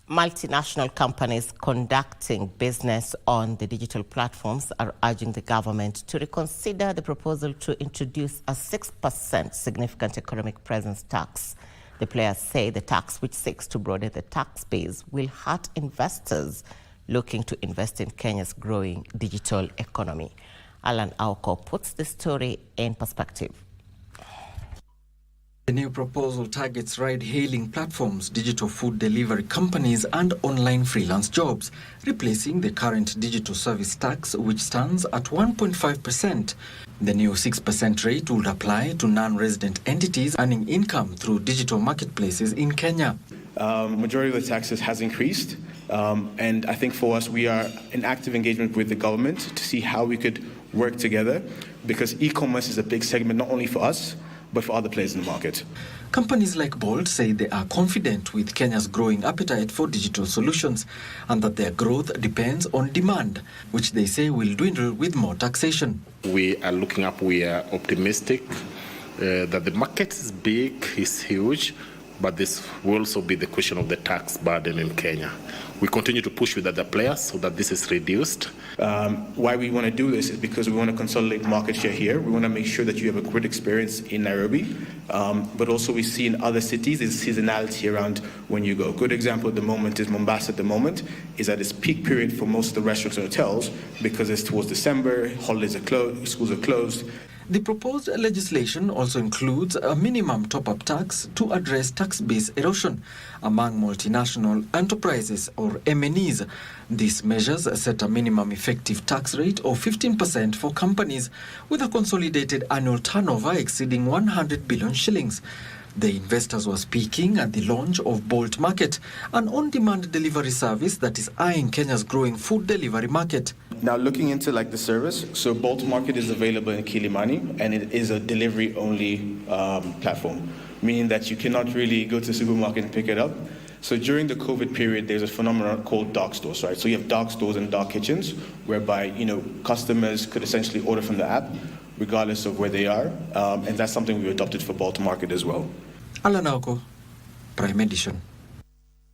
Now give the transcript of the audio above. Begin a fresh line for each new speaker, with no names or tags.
Multinational companies conducting business on the digital platforms are urging the government to reconsider the proposal to introduce a 6% significant economic presence tax. The players say the tax, which seeks to broaden the tax base, will hurt investors looking to invest in Kenya's growing digital economy. Alan Auko puts the story in perspective.
The new proposal targets ride-hailing platforms, digital food delivery companies, and online freelance jobs, replacing the current digital service tax, which stands at 1.5%. The new 6% rate would apply to non-resident entities earning income through digital marketplaces in Kenya.
Majority of the taxes has increased, and I think for us, we are in active engagement with the government to see how we could work together, because e-commerce is a big segment not only for us, but for other players in the market.
Companies like Bolt say they are confident with Kenya's growing appetite for digital solutions and that their growth depends on demand, which they say will dwindle with more taxation.
We are optimistic that the market is big, is huge, but this will also be the question of the tax burden in Kenya. We continue to push with other players so that this is reduced.
Why we want to do this is because we want to consolidate market share here. We want to make sure that you have a great experience in Nairobi, but also we see in other cities there's seasonality around when you go. Good example at the moment is Mombasa at the moment, is at its peak period for most of the restaurants and hotels because it's towards December, holidays are closed, schools are closed.
The proposed legislation also includes a minimum top-up tax to address tax base erosion among multinational enterprises or MNEs. These measures set a minimum effective tax rate of 15% for companies with a consolidated annual turnover exceeding 100 billion shillings. The investors were speaking at the launch of Bolt Market, an on-demand delivery service that is eyeing Kenya's growing food delivery market.
Now looking into the service, so Bolt Market is available in Kilimani, and it is a delivery-only platform, meaning that you cannot really go to the supermarket and pick it up. So during the COVID period, there's a phenomenon called dark stores, right? So you have dark stores and dark kitchens, whereby customers could essentially order from the app, regardless of where they are, and that's something we adopted for Bolt Market as well.
Alan Auko, Prime Edition.